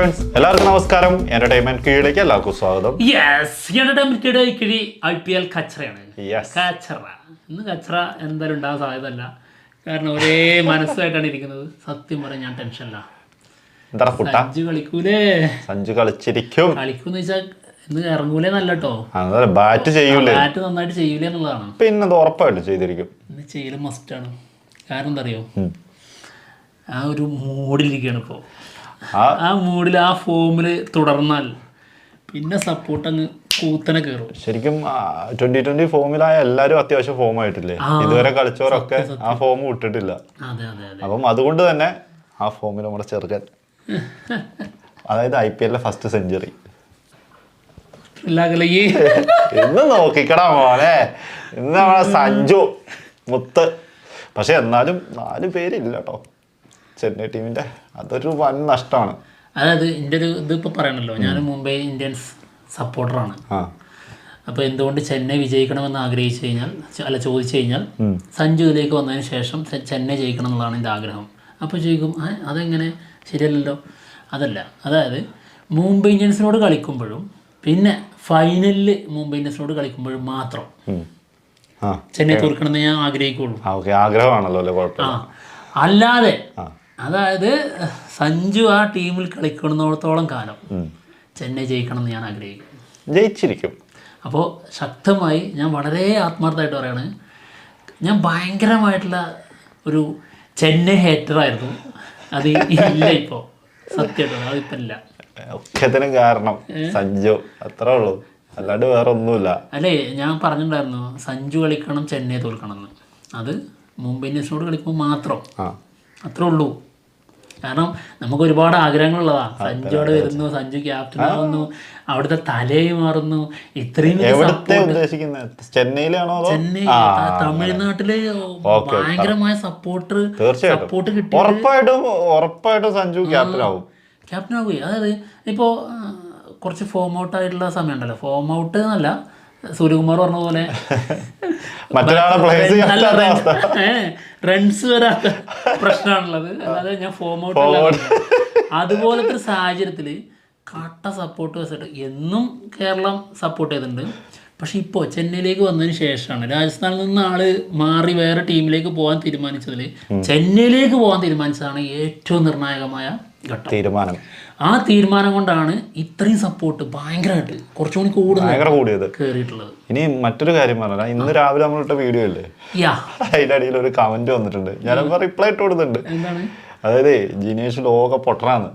Friends, എല്ലാവർക്കും നമസ്കാരം. Entertainment കീഴിലേക്ക് എല്ലാവർക്കും സ്വാഗതം. IPL കച്ചറയാണ്. ഇന്ന് കച്ചറ എന്തായാലും ഉണ്ടാകാൻ സാധ്യതയല്ല. കാരണം ഒരേ മനസ്സായിട്ടാണ് ഇരിക്കുന്നത്. സത്യം പറയാൻ ഞാൻ ടെൻഷനില്ല. സഞ്ജു കളിക്കൂലേ? സഞ്ജു കളിച്ചിരിക്കും. കളിക്കൂന്ന് വെച്ചാൽ ഇന്ന് ഇറങ്ങൂലേ നല്ല കേട്ടോ. ബാറ്റ് ചെയ്യൂലേ? ബാറ്റ് നന്നായിട്ട് ചെയ്യൂലേ എന്നുള്ളതാണ്. പിന്നെ ഉറപ്പായിട്ട് ചെയ്തിരിക്കും. ഇന്ന് ചെയ്യലും മസ്റ്റാണ്. കാരണം എന്താ അറിയോ, ആ ഒരു മൂഡിലിരിക്കുകയാണ് ഇപ്പോൾ. ആ മൂഡിൽ ആ ഫോമിൽ തുടർന്നാൽ പിന്നെ സപ്പോർട്ട് അങ്ങ് കൂത്തനെ കയറും. ശരിക്കും 2020 ഫോമിലായ എല്ലാരും അത്യാവശ്യം ഫോം ആയിട്ടില്ലേ? ഇതുവരെ കളിച്ചവരൊക്കെ ആ ഫോം വിട്ടിട്ടില്ല. അപ്പം അതുകൊണ്ട് തന്നെ ആ ഫോമിൽ നമ്മുടെ ചെറുക്കൻ, അതായത് IPL ഫസ്റ്റ് സെഞ്ചുറി ഇന്ന് നോക്കിക്കടാ മോനെ. ഇന്ന് നമ്മളെ സഞ്ജു മുത്ത്. പക്ഷെ എന്നാലും 4 പേരില്ല കേട്ടോ ചെന്നൈ ടീമിന്റെ. അതൊരു വൻ നഷ്ടമാണ്. അതായത് എൻ്റെ ഒരു ഇതിപ്പോൾ പറയണല്ലോ, ഞാൻ മുംബൈ ഇന്ത്യൻസ് സപ്പോർട്ടറാണ്. അപ്പോൾ എന്തുകൊണ്ട് ചെന്നൈ വിജയിക്കണമെന്ന് ആഗ്രഹിച്ചു കഴിഞ്ഞാൽ, ചോദിച്ചു കഴിഞ്ഞാൽ, സഞ്ജു ഇതിലേക്ക് വന്നതിന് ശേഷം ചെന്നൈ ജയിക്കണം എന്നുള്ളതാണ് എൻ്റെ ആഗ്രഹം. അപ്പോൾ ചോദിക്കും, അതെങ്ങനെ? ശരിയല്ലല്ലോ. അതല്ല, അതായത് മുംബൈ ഇന്ത്യൻസിനോട് കളിക്കുമ്പോഴും പിന്നെ ഫൈനലിൽ മുംബൈ ഇന്ത്യൻസിനോട് കളിക്കുമ്പോഴും മാത്രം ചെന്നൈ തോൽക്കണമെന്ന് ഞാൻ ആഗ്രഹിക്കുള്ളൂ. ആഗ്രഹമാണല്ലോ. അല്ലാതെ അതായത് സഞ്ജു ആ ടീമിൽ കളിക്കണമെന്നോടത്തോളം കാലം ചെന്നൈ ജയിക്കണം എന്ന് ഞാൻ ആഗ്രഹിക്കും. ജയിച്ചിരിക്കും. അപ്പോൾ ശക്തമായി ഞാൻ വളരെ ആത്മാർത്ഥമായിട്ട് പറയാണ്, ഞാൻ ഭയങ്കരമായിട്ടുള്ള ഒരു ചെന്നൈ ഹേറ്ററായിരുന്നു. അത് ഇല്ല ഇപ്പോൾ, സത്യമായിട്ടും അതിപ്പോൾ ഇല്ല. ഒക്കത്തിനും കാരണം സഞ്ജു, അത്രേ ഉള്ളൂ, അല്ലാണ്ട് വേറെ ഒന്നുമില്ല. അല്ലേ, ഞാൻ പറഞ്ഞിട്ടുണ്ടായിരുന്നു സഞ്ജു കളിക്കണം ചെന്നൈ തോൽക്കണം എന്ന്. അത് മുംബൈ ഇന്ത്യൻസിനോട് കളിക്കുമ്പോൾ മാത്രം, അത്രേ ഉള്ളൂ. കാരണം നമുക്ക് ഒരുപാട് ആഗ്രഹങ്ങളുള്ളതാണ്. സഞ്ജു അവിടെ വരുന്നു, സഞ്ജു ക്യാപ്റ്റൻ ആവുന്നു, അവിടുത്തെ തലയും മാറുന്നു. ഇത്രയും ചെന്നൈ തമിഴ്നാട്ടില് ഭയങ്കരമായ സപ്പോർട്ട് കിട്ടി. ഉറപ്പായിട്ടും സഞ്ജു ക്യാപ്റ്റൻ ആവും. അതായത് ഇപ്പോൾ കുറച്ച് ഫോം ഔട്ട് ആയിട്ടുള്ള സമയം ഉണ്ടല്ലോ, ഫോം ഔട്ട് എന്നല്ല, സൂര്യകുമാർ പറഞ്ഞ പോലെ റൺസ് വരാത്ത പ്രശ്നമാണുള്ളത്. അല്ലാതെ ഞാൻ ഫോം ഔട്ട് അതുപോലത്തെ ഒരു സാഹചര്യത്തിൽ കട്ട സപ്പോർട്ട് വെച്ചിട്ട് എന്നും കേരളം സപ്പോർട്ട് ചെയ്തിട്ടുണ്ട്. പക്ഷെ ഇപ്പോൾ ചെന്നൈയിലേക്ക് വന്നതിന് ശേഷമാണ്, രാജസ്ഥാനിൽ നിന്ന് ആള് മാറി വേറെ ടീമിലേക്ക് പോകാൻ തീരുമാനിച്ചതിൽ ചെന്നൈയിലേക്ക് പോകാൻ തീരുമാനിച്ചതാണ് ഏറ്റവും നിർണായകമായ തീരുമാനം. ആ തീരുമാനം കൊണ്ടാണ് ഇത്രയും സപ്പോർട്ട് ഭയങ്കരമായിട്ട് കുറച്ചുകൂടി കൂടുതൽ കേറിയിട്ടുള്ളത്. ഇനി മറ്റൊരു കാര്യം പറഞ്ഞാൽ, ഇന്ന് രാവിലെ നമ്മളിട്ട വീഡിയോ അല്ലേ, അതിന്റെ അടിയിൽ ഒരു കമന്റ് വന്നിട്ടുണ്ട്. ഞാനപ്പോ റിപ്ലൈ ഇട്ട് കൊടുത്തിട്ടുണ്ട്. അതായത് ജിനേഷ് ലോക പൊട്ടറാന്ന്.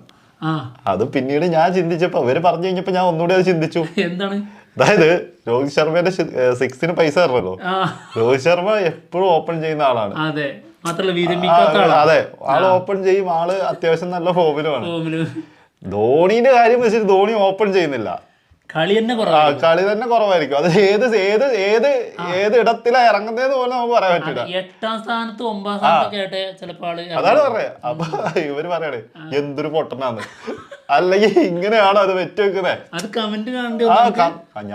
അത് പിന്നീട് ഞാൻ ചിന്തിച്ചപ്പോ, അവര് പറഞ്ഞു കഴിഞ്ഞപ്പോ ഞാൻ ഒന്നുകൂടി അത് ചിന്തിച്ചു. എന്താണ്? അതായത് രോഹിത് ശർമ്മയുടെ 6ന് പൈസ തരണല്ലോ. രോഹിത് ശർമ്മ എപ്പോഴും ഓപ്പൺ ചെയ്യുന്ന ആളാണ്. അതെ, ആള് ഓപ്പൺ ചെയ്യും. ആള് അത്യാവശ്യം നല്ല ഫോമിലുമാണ്. ധോണിന്റെ കാര്യം വെച്ചിട്ട് ധോണി ഓപ്പൺ ചെയ്യുന്നില്ല. കളി തന്നെ കുറവായിരിക്കും. അത് ഏത് ഇടത്തിലാ ഇറങ്ങുന്നതെന്ന് പോലും നമുക്ക് പറയാൻ പറ്റില്ല. 8ാം സ്ഥാനത്ത് 9ാം സ്ഥാനത്തൊക്കെ ചിലപ്പോൾ അതാണ് പറയാ. അപ്പൊ ഇവര് പറയണേ എന്തൊരു പൊട്ടനാന്ന്. അല്ലെങ്കിൽ ഇങ്ങനെയാണോ അത് വെച്ചുവെക്കുന്നേ? അത് കമന്റ്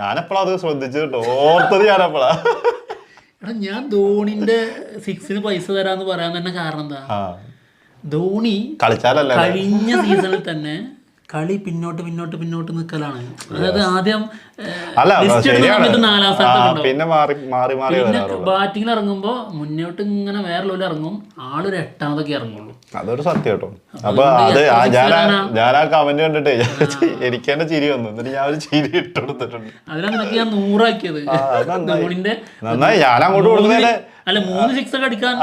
ഞാനെപ്പോഴാ അത് ശ്രദ്ധിച്ചിട്ടോ, ഓർത്തത് ഞാനെപ്പോഴാ. ഞാൻ ധോണിന്റെ 6ന് പൈസ തരാന്ന് പറയാൻ തന്നെ കാരണം എന്താ, ധോണി കളിച്ചാലല്ലേ കഴിഞ്ഞ സീസണിൽ തന്നെ കളി പിന്നോട്ട് നിൽക്കലാണ്. അതായത് ആദ്യം 4ാം സ്ഥാനത്ത്, പിന്നെ ബാറ്റിങ്ങിൽ ഇറങ്ങുമ്പോ മുന്നോട്ട് ഇങ്ങനെ വേറെ ലെവലിൽ ഇറങ്ങും, ആളൊരു 8ാമതൊക്കെ ഇറങ്ങുള്ളൂ. അതൊരു സത്യം കേട്ടോ. അപ്പൊ അത് ഞാൻ ആ കമന്റ് കണ്ടിട്ടേ എനിക്ക് തന്നെ ചിരി വന്നു. എന്നിട്ട് ഞാൻ ഒരു ചിരി ഇട്ട് കൊടുത്തിട്ടുണ്ട്. അതിലാണ് ഞാൻ 100 ആക്കിയത്. നന്നായി. ഞാൻ അങ്ങോട്ട് കൊടുക്കുന്നതിന്റെ അല്ല 3 6 ഒക്കെ അടിക്കാൻ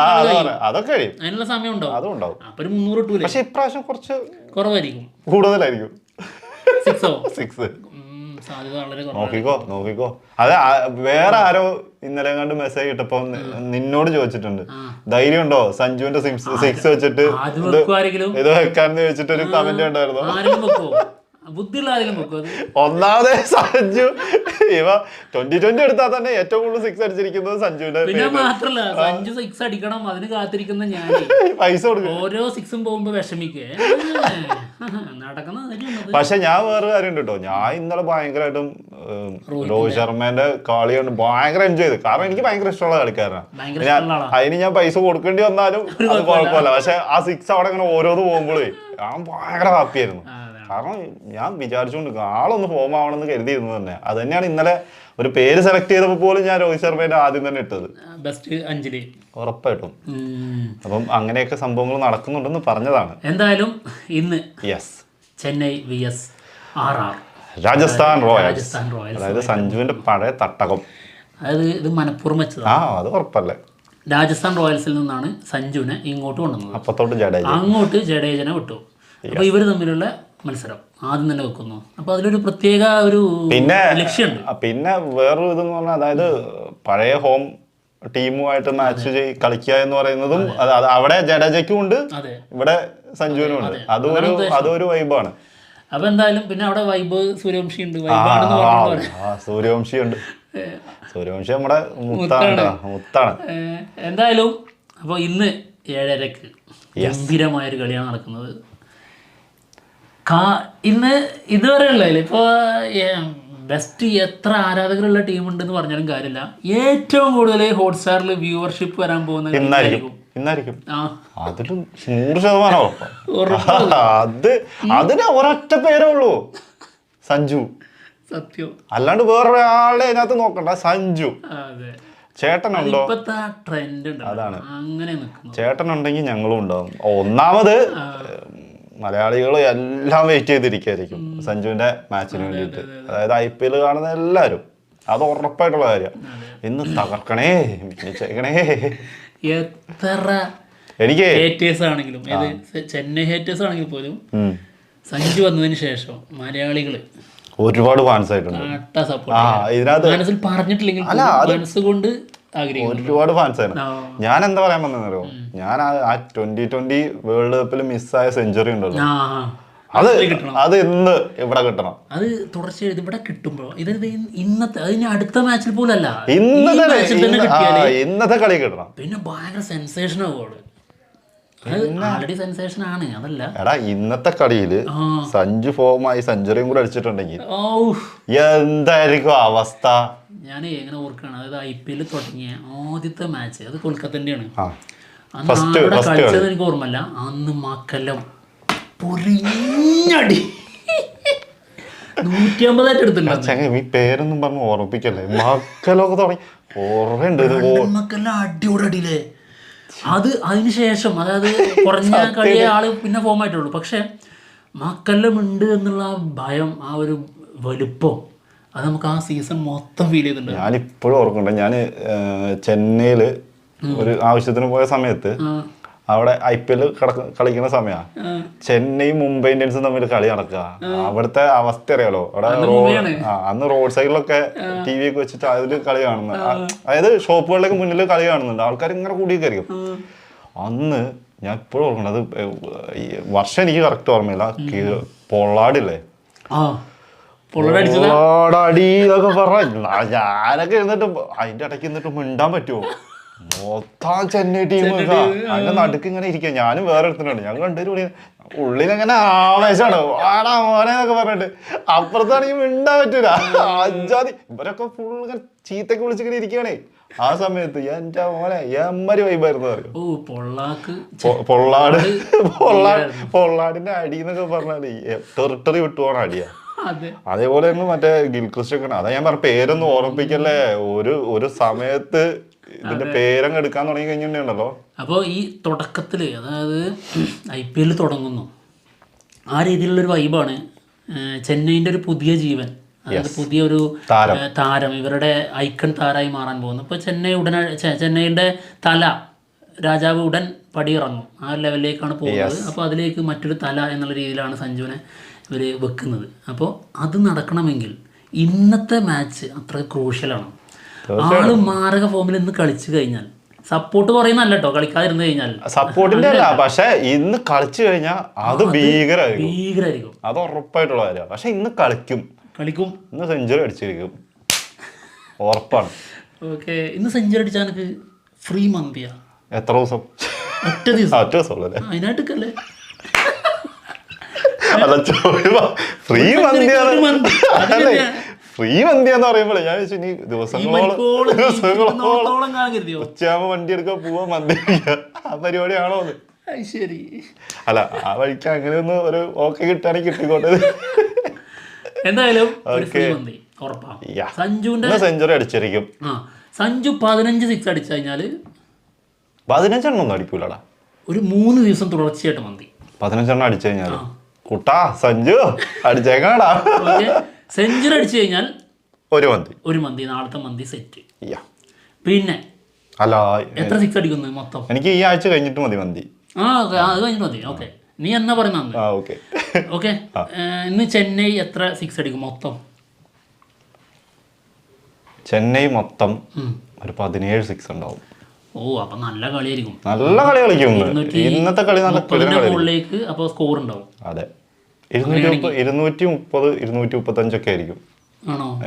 അതൊക്കെ കഴിയും. അതിനുള്ള സമയം ഉണ്ടാവും. അതുണ്ടാവും. അപ്പൊ 300 ഇട്ടൂലേ. പക്ഷെ ഇപ്രാവശ്യം കുറച്ച് കുറവായിരിക്കും, കൂടുതലായിരിക്കും. 6 സാധ്യത വളരെ നോക്കിക്കോ. അത് വേറെ ആരോ ഇന്നലെ കണ്ട് മെസ്സേജ് ഇട്ടപ്പോ നിന്നോട് ചോദിച്ചിട്ടുണ്ട്, ധൈര്യം ഉണ്ടോ സഞ്ജുവിന്റെ 6 വെച്ചിട്ട് ഇത് വെക്കാന്ന് ചോദിച്ചിട്ട് ഒരു കമന്റ് ഉണ്ടായിരുന്നു. ഒന്നാമത് സഞ്ജു 2020 എടുത്താൽ തന്നെ ഏറ്റവും കൂടുതൽ 6 അടിച്ചിരിക്കുന്നത് സഞ്ജുവിന്റെ. പിന്നെ മാത്രല്ല, സഞ്ജു 6 അടിക്കണം അതിന് കാത്തിരിക്കുന്ന ഞാൻ പൈസ കൊടുക്കും. ഓരോ 6ഉം പോകുമ്പോ വിഷമിക്കേ നടക്കുന്ന. പക്ഷെ ഞാൻ വേറെ കാര്യം ഉണ്ട് കേട്ടോ, ഞാൻ ഇന്നലെ ഭയങ്കരമായിട്ടും രോഹിത് ശർമ്മേന്റെ കളി കൊണ്ട് ഭയങ്കര എൻജോയ് ചെയ്തു. കാരണം എനിക്ക് ഭയങ്കര ഇഷ്ടമുള്ള കളിക്കാരനാണ്. അതിന് ഞാൻ പൈസ കൊടുക്കേണ്ടി വന്നാലും അത് കുഴപ്പമില്ല. പക്ഷെ ആ 6 അവിടെ ഇങ്ങനെ ഓരോന്ന് പോകുമ്പോഴേ ഞാൻ ഭയങ്കര ഹാപ്പിയായിരുന്നു. കാരണം ഞാൻ വിചാരിച്ചുകൊണ്ട് ആളൊന്ന് ഫോം ആവണമെന്ന് കരുതിയിരുന്നു തന്നെ. അത് തന്നെയാണ് ഇന്നലെ ഒരു പേര് സെലക്ട് ചെയ്തപ്പോൾ പോലും ഞാൻ രോഹിത് ശർമ്മേന്റെ ആദ്യം തന്നെ ഇട്ടത്, ബെസ്റ്റ് 5 ഉറപ്പായിട്ടും. അപ്പം അങ്ങനെയൊക്കെ സംഭവങ്ങൾ നടക്കുന്നുണ്ടെന്ന് പറഞ്ഞതാണ്. എന്തായാലും ഇന്ന് yes, Chennai vs RR Rajasthan Royals. Rajasthan Royals, അതായത് സഞ്ജുവിന്റെ പഴയ തട്ടകം. അതായത് ഇത് മനഃപൂർവ്വം വെച്ചതാണ്. അത് ഉറപ്പല്ലേ. രാജസ്ഥാൻ റോയൽസിൽ നിന്നാണ് സഞ്ജുവിനെ ഇങ്ങോട്ട് കൊണ്ടുവന്നത്. അപ്പത്തോട്ട് ജഡേജ, അങ്ങോട്ട് ജഡേജനെ വിട്ടു. അപ്പോൾ ഇവർ തമ്മിലുള്ള മത്സരം ആദ്യം തന്നെ വെക്കുന്നു. അപ്പോൾ അതിലൊരു പ്രത്യേക ഒരു ലക്ഷ്യമുണ്ട്. പിന്നെ വേറൊരു ഇതെന്ന് പറഞ്ഞാൽ, അതായത് പഴയ ഹോം ടീമുമായിട്ട് മാച്ച് കളിക്കുക എന്ന് പറയുന്നതും അവിടെ ജഡേജയ്ക്കും ഉണ്ട്, ഇവിടെ സഞ്ജുവിനും ഉണ്ട്. അതൊരു വൈബാണ്. അപ്പൊ എന്തായാലും പിന്നെ അവിടെ വൈബ് സൂര്യവംശി ഉണ്ട്. സൂര്യവംശി ഉണ്ട്. സൂര്യവംശി നമ്മുടെ മുത്താണ്. എന്തായാലും അപ്പോൾ ഇന്ന് 7:30 ഗംഭീരമായൊരു കളിയാണ് നടക്കുന്നത്. ഇന്ന് ഇതുവരെ ഉള്ളതിൽ ഇപ്പോൾ ബെസ്റ്റ് എത്ര ആരാധകരുള്ള ടീമുണ്ടെന്ന് പറഞ്ഞാലും കാര്യമില്ല, ഏറ്റവും കൂടുതൽ ഹോട്ട്സ്റ്റാറിൽ വ്യൂവർഷിപ്പ് വരാൻ പോകുന്നത് ഇന്നായിരിക്കും. അതിലും 100% അതിന് ഒരൊറ്റ പേരേ ഉള്ളൂ, സഞ്ജു. സത്യം. അല്ലാണ്ട് വേറൊരാളെ അതിനകത്ത് നോക്കണ്ട, സഞ്ജു. ചേട്ടനുണ്ടോ? അതാണ്, ചേട്ടനുണ്ടെങ്കിൽ ഞങ്ങളും ഉണ്ടാവും. ഒന്നാമത് മലയാളികൾ എല്ലാം വെയിറ്റ് ചെയ്തിരിക്കുകയായിരിക്കും സഞ്ജുവിന്റെ മാച്ചിന് വേണ്ടിയിട്ട്. അതായത് IPL കാണുന്ന എല്ലാവരും, അത് ഉറപ്പായിട്ടുള്ള കാര്യം. ഇന്ന് തകർക്കണേ, മിന്നിച്ചേക്കണേ. എത്ര എനിക്ക് ഹേറ്റേഴ്സ് ആണെങ്കിലും, ചെന്നൈ ഹേറ്റേഴ്സ് ആണെങ്കിൽ പോലും സഞ്ജു വന്നതിന് ശേഷം മലയാളികള് ഒരുപാട് ഫാൻസ് ആയിട്ടുണ്ട്. മനസ്സിൽ പറഞ്ഞിട്ടില്ലെങ്കിൽ മനസ്സുകൊണ്ട് ഒരുപാട് ഫാൻസ് ആണ്. ഞാൻ എന്താ പറയാൻ വന്നോ, ഞാൻ ആ 2020 വേൾഡ് കപ്പിൽ മിസ്സായ സെഞ്ചുറി ഉണ്ടല്ലോ, അത് ഇന്ന് ഇവിടെ കിട്ടണം. അത് തുടർച്ചയായി ഇവിടെ കിട്ടുമ്പോ ഇന്നത്തെ അതിന് അടുത്ത മാച്ചിൽ പോലല്ല, ഇന്നത്തെ കളി കിട്ടണം. പിന്നെ ഭയങ്കര സെൻസേഷൻ ആവുകയാണ്. ആൾറെഡി സെൻസേഷൻ ആണ്, അതല്ല എടാ ഇന്നത്തെ കളിയില് സഞ്ജു ഫോമായി സെഞ്ചുറിയും കൂടെ അടിച്ചിട്ടുണ്ടെങ്കിൽ എന്തായിരിക്കും അവസ്ഥ? ഞാൻ എങ്ങനെ ഓർക്കാണ്, അതായത് IPL തുടങ്ങിയ ആദ്യത്തെ മാച്ച് അത് കൊൽക്കത്തന്റെയാണ്. അവിടെ കളിച്ചത് എനിക്ക് ഓർമ്മല്ല. അന്ന് മക്കല്ലം പൊരിഞ്ഞടി 150 എടുത്തിട്ടുണ്ട്. ഈ പേരൊന്നും പറഞ്ഞ് ഓർമ്മിപ്പിക്കല്ലേ, മക്കലൊക്കെ തുടങ്ങി മക്കെല്ലാം അടിയോടെ അടിയില്ലേ. അതിനുശേഷം അതായത് കുറഞ്ഞ കളിയെ ആള് പിന്നെ ഫോം ആയിട്ടുള്ളൂ. പക്ഷെ മക്കെല്ലാം ഉണ്ട് എന്നുള്ള ഭയം, ആ ഒരു വലുപ്പം, അത് നമുക്ക് ആ സീസൺ മൊത്തം ഫീൽ ചെയ്തിട്ടുണ്ട്. ഞാനിപ്പോഴും ഓർക്കുന്നുണ്ട്, ഞാൻ ചെന്നൈയില് ഒരു ആവശ്യത്തിന് പോയ സമയത്ത് അവിടെ IPL കളിക്കുന്ന സമയമാണ്. ചെന്നൈ മുംബൈ ഇന്ത്യൻസും തമ്മിൽ കളി നടക്കുക. അവിടുത്തെ അവസ്ഥ അറിയാലോ, അവിടെ അന്ന് റോഡ് സൈഡിലൊക്കെ TV ഒക്കെ വെച്ചിട്ട് അതിൽ കളി കാണുന്നത്. അതായത് ഷോപ്പുകളിലേക്ക് മുന്നിൽ കളി കാണുന്നുണ്ട്, ആൾക്കാർ ഇങ്ങനെ കൂടിയൊക്കെയായിരിക്കും. അന്ന് ഞാൻ ഇപ്പോഴും ഓർക്കുന്നത്, വർഷം എനിക്ക് കറക്റ്റ് ഓർമ്മയില്ല, പൊള്ളാടില്ലേ, പൊള്ളാടി ഇതൊക്കെ പറഞ്ഞ ഞാനൊക്കെ ഇരുന്നിട്ട് അതിന്റെ ഇടയ്ക്ക് എന്നിട്ട് മിണ്ടാൻ പറ്റുമോ? മൊത്തം ചെന്നൈ ടീം അതിന്റെ നടുക്ക് ഇങ്ങനെ ഇരിക്കുക. ഞാനും വേറെ എടുത്തിട്ടുണ്ട്, ഞങ്ങൾ രണ്ടുപേരും ഉള്ളിലെങ്ങനെ ആവേശമാണ്, ആടാ മോനെന്നൊക്കെ പറഞ്ഞിട്ട്. അപ്പുറത്താണെങ്കിൽ മിണ്ടാൻ പറ്റൂല, അഞ്ചാതി ഇവരൊക്കെ ഫുൾ ഇങ്ങനെ ചീത്തൊക്കെ വിളിച്ചിങ്ങനെ ഇരിക്കുകയാണേ. ആ സമയത്ത് എന്റെ മോനെ എമ്മരി വൈബായിരുന്നു. പൊള്ളാടിന്റെ അടി എന്നൊക്കെ പറഞ്ഞാല് ടെറിട്ടറി വിട്ടുപോണ അടിയാ. അതേപോലെ തന്നെ മറ്റേ ഗിൽക്രിസ്റ്റ് ഒക്കെ, അതാ ഞാൻ പറഞ്ഞ പേരൊന്നും ഓർമ്മിപ്പിക്കല്ലേ. ഒരു സമയത്ത് ഇതിന്റെ പേരങ്ങ് എടുക്കാൻ തുടങ്ങി കഴിഞ്ഞിട്ടുണ്ടല്ലോ. അപ്പോൾ ഈ തുടക്കത്തില്, അതായത് IPL തുടങ്ങുന്നു, ആ രീതിയിലുള്ളൊരു വൈബാണ്. ചെന്നൈൻ്റെ ഒരു പുതിയ ജീവൻ, അതായത് പുതിയൊരു താരം, ഇവരുടെ ഐക്കൺ താരമായി മാറാൻ പോകുന്നു. ഇപ്പോൾ ചെന്നൈയുടെ തല രാജാവ് ഉടൻ പടിയിറങ്ങും, ആ ലെവലിലേക്കാണ് പോകുന്നത്. അപ്പോൾ അതിലേക്ക് മറ്റൊരു തല എന്നുള്ള രീതിയിലാണ് സഞ്ജുവിനെ ഇവർ വെക്കുന്നത്. അപ്പോൾ അത് നടക്കണമെങ്കിൽ ഇന്നത്തെ മാച്ച് അത്ര ക്രൂഷ്യലാണ്. ആള് മാരക ഫോമിൽ ഇന്ന് കളിച്ചു കഴിഞ്ഞാൽ, സപ്പോർട്ട് പറയുന്നല്ല കേട്ടോ, കളിക്കാതിരുന്നു കഴിഞ്ഞാൽ സപ്പോർട്ടിന്റെ അല്ല, പക്ഷെ ഇന്ന് കളിച്ചു കഴിഞ്ഞാൽ അത് ഭീകരമായിരിക്കും, അത് ഉറപ്പായിട്ടുള്ള കാര്യമാണ്. പക്ഷെ ഇന്ന് കളിക്കും, ഇന്ന് സെഞ്ചുറി അടിച്ചിരിക്കും, ഉറപ്പാണ്. ഓക്കെ, ഇന്ന് സെഞ്ചുറി അടിച്ചാൽ എനിക്ക് ഫ്രീ മന്തിയാ. എത്ര ദിവസം? ഒറ്റ ദിവസം ഉള്ളല്ലേ? അതിനായിട്ടല്ലേ ഫ്രീ മന്തിയാന്ന് പറയുമ്പോഴേ ഞാൻ വെച്ചു ഇനി ദിവസങ്ങളോളം ഉച്ചയാകുമ്പോ വണ്ടി എടുക്കാൻ പോവാ മന്തി ആ പരിപാടിയാണോ? ശരി. അല്ല ആ വഴിക്ക് അങ്ങനെ ഒന്ന് ഒരു ഓക്കെ കിട്ടുകയാണെങ്കിൽ കിട്ടിക്കോട്ടെ. എന്തായാലും ഉറപ്പാണ്. സഞ്ജുവിന്റെ സെഞ്ചുറി അടിച്ചിരിക്കും. സഞ്ജു 15 സിക്സ് അടിച്ചു കഴിഞ്ഞാല് 15 എണ്ണം ഒന്നും അടിക്കൂലടാ. ഒരു 3 ദിവസം തുടർച്ചയായിട്ട് മന്തി 15 എണ്ണം അടിച്ചു കഴിഞ്ഞാൽ കുട്ടാ സഞ്ജു അടിച്ചേക്കാടാ. സെഞ്ചുറി അടിച്ചു കഴിഞ്ഞാൽ ഒരു മന്തി നാളത്തെ മന്തി സെറ്റ്. പിന്നെ അല്ല എത്ര സിക്സ് അടിക്കുന്നു മൊത്തം? എനിക്ക് ഈ ആഴ്ച കഴിഞ്ഞിട്ട് മതി മന്തി. അത് കഴിഞ്ഞിട്ട് മതി. ഓക്കെ, നീ എന്നാ പറയുന്നത്? ഓക്കെ. ഇന്ന് ചെന്നൈ എത്ര സിക്സ് അടിക്കും മൊത്തം? ചെന്നൈ മൊത്തം ഒരു 17 സിക്സ് ഉണ്ടാവും. അപ്പൊ നല്ല കളിയായിരിക്കും. നല്ല കളി കളിക്കും ഇന്നത്തെ കളി. മുകളിലേക്ക് അപ്പോൾ സ്കോർ ഉണ്ടാവും. അതെ, 230 235 ഒക്കെ ആയിരിക്കും.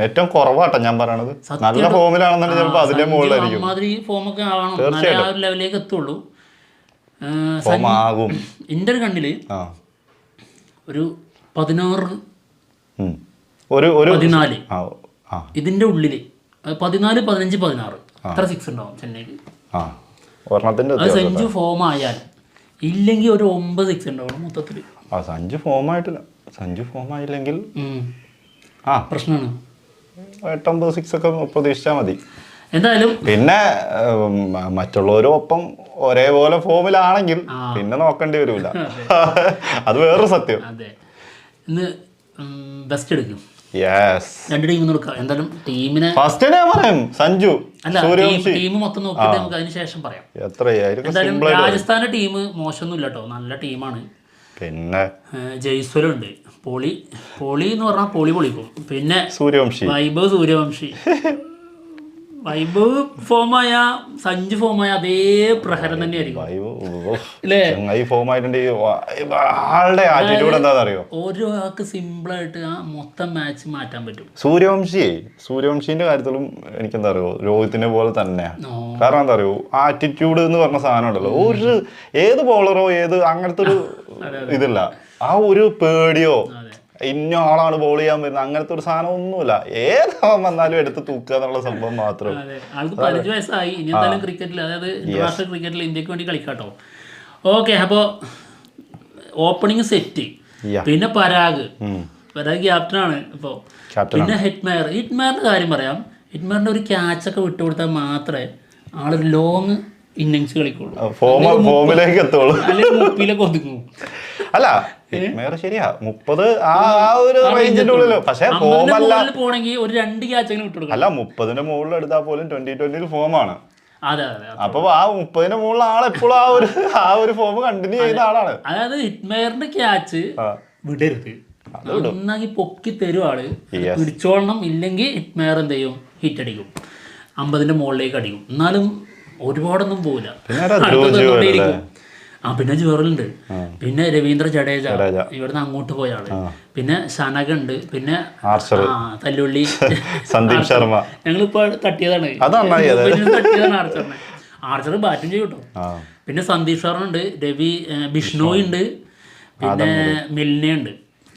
ഏറ്റവും കുറവാട്ടോ ഞാൻ പറയണത്. നല്ല ഫോമിലാണെന്നുണ്ടെങ്കിൽ ചിലപ്പോൾ അതിന്റെ മുകളിലായിരിക്കും. ഫോമൊക്കെ ആവണം, ലെവലിലേക്ക് എത്തുള്ളൂ. എന്റെ ഒരു കണ്ണില് ഒരു 16 14 ഇതിന്റെ ഉള്ളില് 14 15 16 അത്ര സിക്സ് ഉണ്ടാവും ചെന്നൈക്ക്. അത് സഞ്ജു ഫോം ആയാൽ, ഇല്ലെങ്കിൽ ഒരു 9 സിക്സ് ഉണ്ടാവും മൊത്തത്തില്. സഞ്ജു ഫോം ആയിട്ടില്ല. സഞ്ജു ഫോം ആയില്ലെങ്കിൽ പ്രശ്നമാണ്. 8-9 സിക്സ് ഒക്കെ പ്രതീക്ഷിച്ചാൽ മതി. എന്തായാലും പിന്നെ മറ്റുള്ളവരും ഒപ്പം ഒരേപോലെ ഫോമിലാണെങ്കിൽ പിന്നെ നോക്കേണ്ടി വരില്ല. അത് വേറൊരു സത്യം. അതെ, ഇന്ന് ബെസ്റ്റ് എടുക്കും. രണ്ട് ടീം എന്തായാലും ടീമിനെ ഫസ്റ്റ് പറയാം. സഞ്ജു അല്ല, ടീം മൊത്തം നോക്കിയിട്ട് നമുക്ക് അതിന് ശേഷം പറയാം. എന്തായാലും രാജസ്ഥാന്റെ ടീം മോശമൊന്നുമില്ല കേട്ടോ, നല്ല ടീമാണ്. പിന്നെ ജയ്സ്വലുണ്ട്, പോളി എന്ന് പറഞ്ഞാൽ പോളി പൊളിക്കും. പിന്നെ വൈഭവ് സൂര്യവംശി വൈഭവ് ഫോമായ സഞ്ജു ഫോമായ അതേ പ്രഹരം തന്നെയായിരിക്കും. ഒരാൾക്ക് സിമ്പിളായിട്ട് ആ മൊത്തം മാച്ച് മാറ്റാൻ പറ്റും. സൂര്യവംശിന്റെ കാര്യത്തിലും എനിക്ക് എന്താ അറിയോ, രോഹിത്തിനെ പോലെ തന്നെയാണ്. കാരണം എന്താ അറിയോ, ആറ്റിറ്റ്യൂഡ് എന്ന് പറഞ്ഞ സാധനം ഉണ്ടല്ലോ. ഒരു ഏത് ബോളറോ അങ്ങനത്തെ ഒരു ഇതില്ല. ആ ഒരു പേടിയോ ഇന്ന ആളാണ് ബോൾ ചെയ്യാൻ വരുന്നത് അങ്ങനത്തെ ഒരു സാധനം ഒന്നുമില്ല. ഏതാവാൻ വന്നാലും എടുത്ത് തൂക്കുക എന്നുള്ള സംഭവം മാത്രം. ആൾക്ക് 15 വയസ്സായി. ഇനി എന്തായാലും ക്രിക്കറ്റിൽ, അതായത് ഇന്റർനാഷണൽ ക്രിക്കറ്റിൽ ഇന്ത്യക്ക് വേണ്ടി കളിക്കാട്ടോ. ഓക്കെ, അപ്പോൾ ഓപ്പണിങ് സെറ്റ്. പിന്നെ പരാഗ് ക്യാപ്റ്റനാണ് ഇപ്പോൾ. പിന്നെ ഹിറ്റ്മയറിന്റെ കാര്യം പറയാം. ഹിറ്റ്മയറിന്റെ ഒരു ക്യാച്ചൊക്കെ വിട്ടുകൊടുത്താൽ മാത്രമേ ആളൊരു ലോങ് ഇന്നിങ്സ് കളിക്കുള്ളൂ, ഫോമിലേക്ക് എത്തുള്ളൂ, അല്ലെങ്കിൽ 30 ഒതുങ്ങും. അല്ല ശരിയാ, 30 ആ ഒരു റേഞ്ചിന്റെ ഉള്ളില്. പക്ഷെ പോണെങ്കിൽ ഒരു 2 ക്യാച്ചെങ്കിലും വിട്ടുകൊടുക്കും. അല്ല, 30ന്റെ മുകളിൽ എടുത്താൽ പോലും 2020 ഫോമാണ്. അതെ. അപ്പൊ ആ 30ന്റെ മുകളിൽ ആളെപ്പോഴും ആ ഒരു ഫോം കണ്ടിന്യൂ ചെയ്യുന്ന ആളാണ്. അതായത് ഹിറ്റ്മയറിന്റെ ക്യാച്ച് വിടരുത്, ഒന്നാക്കി പൊക്കി തരും ആള്, പിടിച്ചോളണം. ഇല്ലെങ്കിൽ ഹിറ്റ്മയർ എന്ത് ചെയ്യും, ഹിറ്റ് അടിക്കും, 50ന്റെ മുകളിലേക്ക് അടിക്കും. എന്നാലും ഒരുപാടൊന്നും പോവില്ല. പിന്നെ ജോറലുണ്ട്, പിന്നെ രവീന്ദ്ര ജഡേജ ഇവിടുന്ന് അങ്ങോട്ട് പോയ ആള്, പിന്നെ ഷനക ഉണ്ട്, പിന്നെ തല്ലുള്ളി സന്ദീപ് ശർമ്മ. ഞങ്ങളിപ്പോ തട്ടിയതാണ് ആർച്ചർ ബാറ്റും ചെയ്യും കേട്ടോ. പിന്നെ സന്ദീപ് ശർമ്മ ഉണ്ട്, ബിഷ്ണോയ് ഉണ്ട്, പിന്നെ മിൽനെ ഉണ്ട്.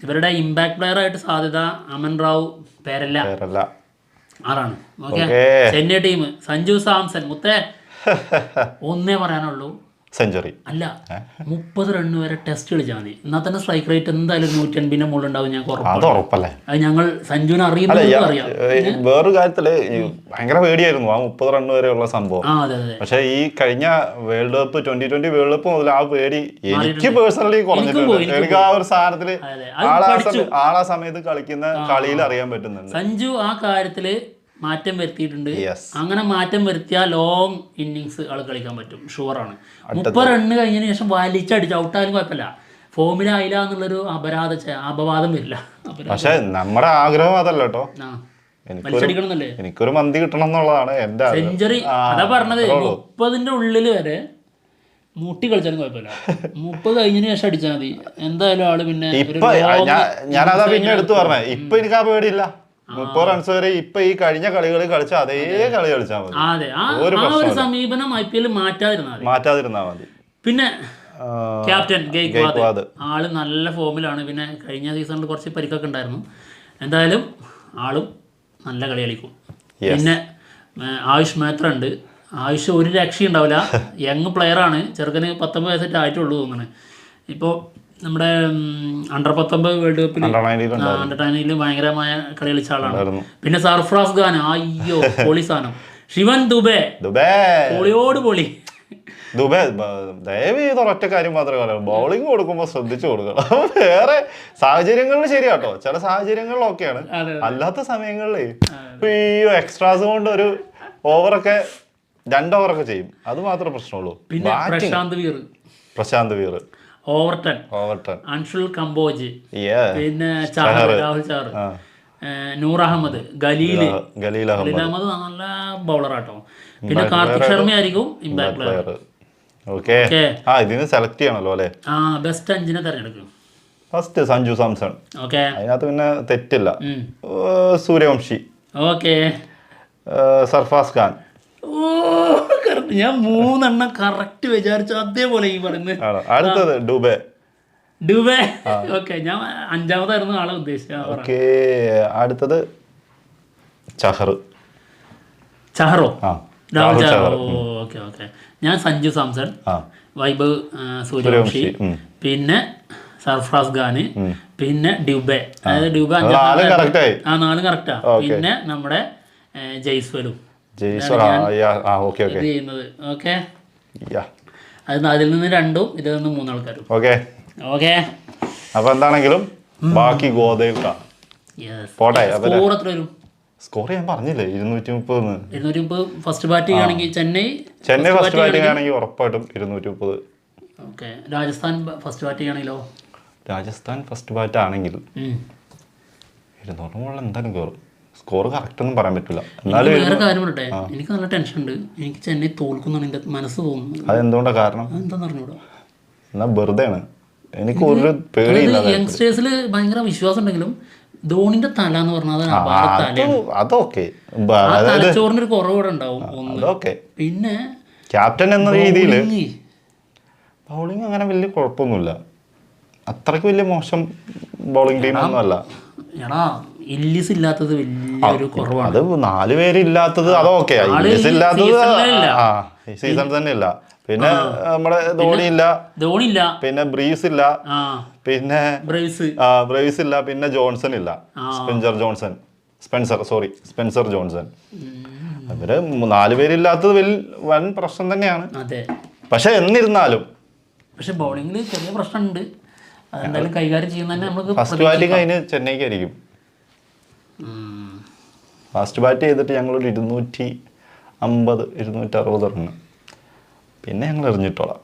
ഇവരുടെ ഇമ്പാക്ട് പ്ലെയർ ആയിട്ട് സാധ്യത അമൻ റാവു പേരല്ല ആളാണ്. ഓക്കെ, ചെന്നൈ ടീം സഞ്ജു സാംസൺ മുത്തേ ഒന്നേ പറയാനുള്ളൂ, സെഞ്ചുറി അല്ല 30 റൺ വരെ ടെസ്റ്റ് കളിച്ചാൽ മതി. എന്നാൽ തന്നെ സ്ട്രൈക്ക് റേറ്റ് എന്തായാലും 180 മുകളിൽ ഉണ്ടാവും. ഞാൻ ഉറപ്പല്ലേ, അത് ഞങ്ങൾ സഞ്ജുവിനെ അറിയാം. വേറൊരു കാര്യത്തില് ഭയങ്കര പേടിയായിരുന്നു ആ 30 റൺ വരെയുള്ള സംഭവം. പക്ഷെ ഈ കഴിഞ്ഞ വേൾഡ് കപ്പ് 2020 വേൾഡ് കപ്പ് മുതൽ ആ പേടി എനിക്ക് പേഴ്സണലി കുറഞ്ഞിട്ടുണ്ട്. എനിക്ക് ആ ഒരു സാധനത്തില് ആളാ സമയത്ത് കളിക്കുന്ന കളിയിൽ അറിയാൻ പറ്റുന്നുണ്ട്. സഞ്ജു ആ കാര്യത്തില് മാറ്റം വരുത്തിയിട്ടുണ്ട്. അങ്ങനെ മാറ്റം വരുത്തിയാൽ ലോങ് ഇന്നിങ്സ് ആൾ കളിക്കാൻ പറ്റും, ഷുവറാണ്. 30 റണ്ണ് കഴിഞ്ഞതിന് ശേഷം വലിച്ചടിച്ച് ഔട്ടായാലും കുഴപ്പമില്ല, ഫോമിലായില്ല എന്നുള്ളൊരു അപവാദം വരില്ല. പക്ഷെ നമ്മുടെ ആഗ്രഹം അതല്ല കേട്ടോ, വലിച്ചടിക്കണമെന്നല്ലേ, എനിക്കൊരു മന്തി കിട്ടണം എന്നുള്ളതാണ് എന്റെ സെഞ്ചുറി. അതാ പറഞ്ഞത്, 30ന്റെ ഉള്ളിൽ വരെ മുട്ടി കളിച്ചാലും കുഴപ്പമില്ല, 30 കഴിഞ്ഞതിന് ശേഷം അടിച്ചാൽ മതി. എന്തായാലും ആള് പിന്നെ ഞാനതാ പിന്നെ എടുത്തു പറഞ്ഞേ. ഇപ്പൊ എനിക്ക് ആ പേടിയില്ല. 30 റൺസ് വരെ ഇപ്പൊ ഈ കഴിഞ്ഞ കളികളിൽ കളിച്ച അതേ കളി കളിച്ചാൽ മതി. ഒരു സമീപനം IPL മാറ്റാതിരുന്നാ മതി. പിന്നെ ക്യാപ്റ്റൻ ഗെയ്ക്വാദ് ആള് നല്ല ഫോമിലാണ്. പിന്നെ കഴിഞ്ഞ സീസണിൽ കുറച്ച് പരിക്കൊക്കെ ഉണ്ടായിരുന്നു. എന്തായാലും ആളും നല്ല കളി കളിക്കും. പിന്നെ ആയുഷ് മേത്ര ഉണ്ട്, ആവശ്യം ഒരു രക്ഷയും ഉണ്ടാവില്ല. യങ് പ്ലെയറാണ്, ചെറുക്കന് 19 വയസ്സായിട്ട് ആയിട്ടുള്ളൂ തോന്നുന്നു. ഇപ്പോൾ നമ്മുടെ അണ്ടർ 19 വേൾഡ് കപ്പിൽ അണ്ടർ 19 ഭയങ്കരമായ കളി കളിച്ച ആളാണ്. പിന്നെ സർഫ്രാസ് ഖാൻ, അയ്യോ പൊളി സാധനം. ശിവൻ ദുബെ പൊളിയോട് പൊളി. ദുബെ ദയവ് ചെയ്ത് ഒരൊറ്റ കാര്യം മാത്രമേ പറയാം, ബൗളിംഗ് കൊടുക്കുമ്പോൾ ശ്രദ്ധിച്ചു കൊടുക്കണം. വേറെ സാഹചര്യങ്ങളിൽ ശരിയാട്ടോ, ചില സാഹചര്യങ്ങളിലൊക്കെയാണ്, അല്ലാത്ത സമയങ്ങളിൽ അയ്യോ എക്സ്ട്രാസ് കൊണ്ട് ഒരു ഓവറൊക്കെ 2 ഓവറൊക്കെ ചെയ്യും, അത് മാത്രമേ പ്രശ്നമുള്ളൂ. പിന്നെ പ്രശാന്ത് വീർ, ഓവർട്ടൺ, അൻഷുൽ കംബോജ്, പിന്നെ രാഹുൽ ചാർ, നൂർ അഹമ്മദ്, ഖലീൽ അഹമ്മദ് നല്ല ബൗളറാട്ടോ. പിന്നെ കാർത്തിക് ശർമ്മ ആയിരിക്കും ഇമ്പാക്ട് പ്ലെയർ. ഇതിന് സെലക്ട് ചെയ്യണല്ലോ അല്ലേ? ബെസ്റ്റ് 5 തെരഞ്ഞെടുക്കും. ഫസ്റ്റ് സഞ്ജു സാംസൺ, അതിനകത്ത് പിന്നെ തെറ്റില്ല. സൂര്യവംശി, സർഫാസ് ഖാൻ. ഞാൻ 3 കറക്റ്റ് വിചാരിച്ചു, അതേപോലെ ഈ പറയുന്നത്. അടുത്തത് ഡുബെ. ഓക്കെ, ഞാൻ 5ാമതായിരുന്നു ആളെ ഉദ്ദേശിച്ചത്. അടുത്തത് ചഹറോ? രാഹുൽ ചാർ. ഓക്കെ. ഞാൻ സഞ്ജു സാംസൺ, വൈഭവ് സൂര്യവംശി, പിന്നെ സർഫ്രാസ് ഖാന്, പിന്നെ ഡ്യൂബെ. അതായത് ഡ്യൂബെ 4 കറക്റ്റാ. പിന്നെ നമ്മുടെ ജയ്സ്വലും ചെയ്യുന്നത്. ഓക്കെ, അതിൽ നിന്ന് 2ഉം ഇതിൽ നിന്ന് 3 ആൾക്കാരും. ഓക്കെ, അപ്പൊ എന്താണെങ്കിലും ബാക്കി ഗോദയിൽക്കാ പോട്ടെ. സ്കോർ എത്ര വരും? സ്കോർ ഞാൻ പറഞ്ഞില്ലേ, 230 ഫസ്റ്റ് ബാറ്റ് ചെയ്യുകയാണെങ്കിൽ ചെന്നൈ ഫസ്റ്റ് ബാറ്റിംഗ് ആണെങ്കിൽ ഉറപ്പായിട്ടും 230. ഓക്കെ, രാജസ്ഥാൻ ഫസ്റ്റ് ബാറ്റ് ചെയ്യുകയാണെങ്കിലോ? രാജസ്ഥാൻ ഫസ്റ്റ് ബാറ്റ് ആണെങ്കിൽ 200 മുകളിൽ എന്തായാലും കയറും. സ്കോർ കറക്റ്റ് ഒന്നും പറയാൻ പറ്റില്ല. എന്നാലും വേറെ കാര്യം പറയട്ടെ, എനിക്ക് നല്ല ടെൻഷൻ ഉണ്ട്. എനിക്ക് ചെന്നൈ തോൽക്കുന്നതാണ് എൻ്റെ മനസ്സ് തോന്നുന്നത്. അതെന്തുകൊണ്ടാണ് കാരണം? എന്താന്ന് അറിഞ്ഞൂടാ. എന്നാ വെറുതെയാണ്, എനിക്ക് ഒരു പേടിയില്ല. യങ്സ്റ്റേഴ്സിൽ ഭയങ്കര വിശ്വാസം ഉണ്ടെങ്കിലും ധോണിന്റെ തല എന്ന് പറഞ്ഞാൽ അതൊക്കെ തലച്ചോറിന് ഒരു കുറവ് ഉണ്ടാവും. പിന്നെ ക്യാപ്റ്റൻ എന്ന രീതിയിൽ ബൗളിംഗ് അങ്ങനെ വലിയ കുഴപ്പമൊന്നുമില്ല, അത്രയ്ക്ക് വലിയ മോശം ബൗളിംഗ് ടീം ഒന്നും അല്ല. ഇല്ലിസ് ഇല്ലാത്തത് വലിയൊരു കുറവാണ്. അത് 4 പേര് ഇല്ലാത്തത് അതൊക്കെ, ഇല്ലിസ് ഇല്ലാത്തത് സീസൺ തന്നെ ഇല്ല. പിന്നെ നമ്മുടെ ധോണിയില്ല, പിന്നെ ബ്രീസ് ഇല്ല, പിന്നെ ബ്രേസ് ഇല്ല, പിന്നെ ജോൺസൺ ഇല്ല, സ്പെൻസർ ജോൺസൺ. അവര് 4 പേരില്ലാത്തത് വൻ പ്രശ്നം തന്നെയാണ്. പക്ഷെ എന്നിരുന്നാലും ബൗളിംഗിൽ ചെറിയ പ്രശ്നമുണ്ട്, അതെന്തായാലും കൈകാര്യം ചെയ്യുന്ന നമുക്ക്. ഫസ്റ്റ് ബാറ്റിംഗ് അതിന് ചെന്നൈക്കായിരിക്കും. ഫസ്റ്റ് ബാറ്റ് ചെയ്തിട്ട് ഞങ്ങളൊരു 250-260 റണ്ണ്, പിന്നെ ഞങ്ങൾ എറിഞ്ഞിട്ടോളാം.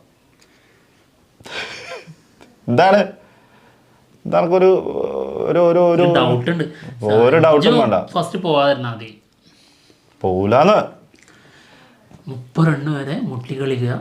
എന്താണ് നമുക്കൊരു ഡൗട്ടും വേണ്ട. ഫസ്റ്റ് പോവാതിരുന്നാ മതി. പോവൂലെന്ന് 30 റണ്ണ് വരെ മുട്ടി കളിക്കുക,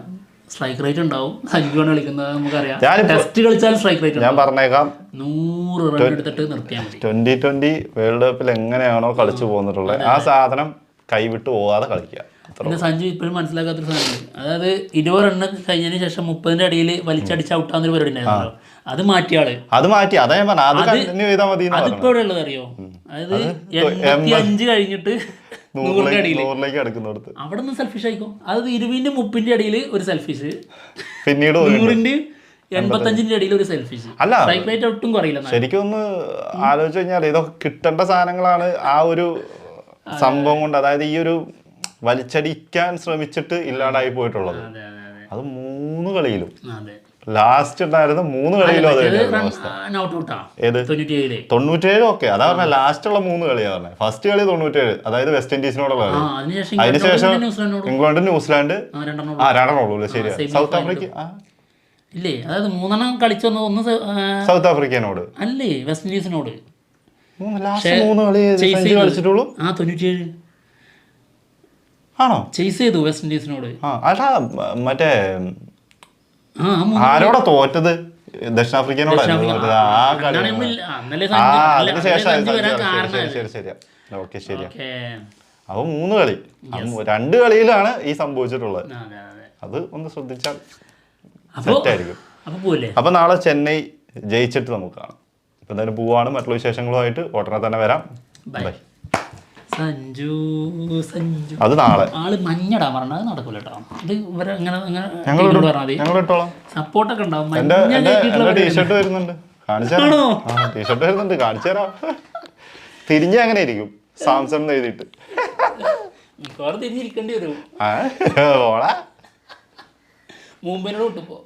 സ്ട്രൈക്ക് റേറ്റ് ഉണ്ടാവും. സഞ്ജുവാണ് കളിക്കുന്നത് നമുക്കറിയാം. ടെസ്റ്റ് കളിച്ചാൽ സ്ട്രൈക്ക് റേറ്റ് ഞാൻ പറഞ്ഞേക്കാം, 100 റൺ എടുത്തിട്ട് നിർത്തിയാൽ മതി. 2020 വേൾഡ് കപ്പിൽ എങ്ങനെയാണോ കളിച്ചു പോന്നിട്ടുള്ളത് ആ സാധനം കൈവിട്ട് പോകാതെ കളിക്കുക. പിന്നെ സഞ്ജു ഇപ്പോഴും മനസ്സിലാക്കാത്തൊരു സാധനം, അതായത് 20 റണ്ണ് കഴിഞ്ഞതിന് ശേഷം 30ന്റെ അടിയിൽ വലിച്ചടിച്ച് ഔട്ടാന്നൊരു പരിപാടി ഉണ്ടായിരുന്നല്ലോ, അത് മാറ്റി. അതാ ഞാൻ പറഞ്ഞത്, അതിപ്പോ എവിടെ ഉള്ളത് അറിയോ? അതായത് 85 കഴിഞ്ഞിട്ട് 100ന്റെ അടിയിൽ അവിടെ നിന്ന് സെൽഫിഷ് ആയിക്കോ. അതായത് 20ന്റെ 30ന്റെ അടിയിൽ ഒരു സെൽഫിഷ്, പിന്നീട് 100ന്റെ 85ന്റെ അടിയിൽ ഒരു സെൽഫിഷ്. അല്ല, സ്ട്രൈക്ക് റേറ്റ് ഒട്ടും കുറയില്ല. ശരിക്കും ഒന്ന് ആലോചിച്ച് കഴിഞ്ഞാൽ ഇതൊക്കെ കിട്ടേണ്ട സാധനങ്ങളാണ്. ആ ഒരു സംഭവം കൊണ്ട്, അതായത് ഈ ഒരു വലിച്ചടിക്കാൻ ശ്രമിച്ചിട്ട് ഇല്ലാണ്ടായി പോയിട്ടുള്ളത്. അത് 3 കളിയിലും ലാസ്റ്റ് ഉണ്ടായിരുന്ന 3 കളിയിലും അത് 97. ഓക്കെ, അതാ പറഞ്ഞ ലാസ്റ്റ് ഉള്ള 3 കളിയാ പറഞ്ഞത്. ഫസ്റ്റ് കളി 97, അതായത് വെസ്റ്റ് ഇൻഡീസിനോടുള്ള കളി. അതിനുശേഷം ഇംഗ്ലണ്ട്, ന്യൂസിലാൻഡ് 2 ഉള്ളൂ. ശരിയാ, സൗത്ത് ആഫ്രിക്ക ഇല്ലേ? അതായത് 3 കളിച്ചു വന്നത്, ഒന്ന് സൗത്ത് ആഫ്രിക്കനോട് അല്ലേ, വെസ്റ്റ് ഇൻഡീസിനോട്. ലാസ്റ്റ് 3 കളി കളിച്ചിട്ടുള്ളൂ. 97 ആണോ ചേസ് ചെയ്തു വെസ്റ്റ് ഇൻഡീസിനോട്. മറ്റേ ആരോടാ തോറ്റത്? ദക്ഷിണാഫ്രിക്കനോട്. അപ്പൊ 3 കളി, 2 കളിയിലാണ് ഈ സംഭവിച്ചിട്ടുള്ളത്. അത് ഒന്ന് ശ്രദ്ധിച്ചാൽ സെറ്റായിരിക്കും. അപ്പൊ നാളെ ചെന്നൈ ജയിച്ചിട്ട് നമുക്ക് കാണാം. ഇപ്പൊ എന്തായാലും പോവാണ്. മറ്റുള്ള വിശേഷങ്ങളുമായിട്ട് ഉടനെ തന്നെ വരാം. ബൈ. സഞ്ജു സഞ്ജു അത് നാളെ ആള് മഞ്ഞടാ പറഞ്ഞത്, അത് നടക്കൂല കേട്ടോ. ഇത് ഇവരെ അങ്ങനെ സപ്പോർട്ടൊക്കെ ഉണ്ടാവും. ടീഷർട്ട് വരുന്നുണ്ട്, ടീഷർട്ട് വരുന്നുണ്ട്, കാണിച്ചു തരാം. തിരിഞ്ഞ അങ്ങനെ ഇരിക്കും സാംസങ് എഴുതിയിട്ട് മിക്കവാറും തിരിഞ്ഞിരിക്കേണ്ടി വരും. ഓടാ മുംബൈനോട് വിട്ടുപോ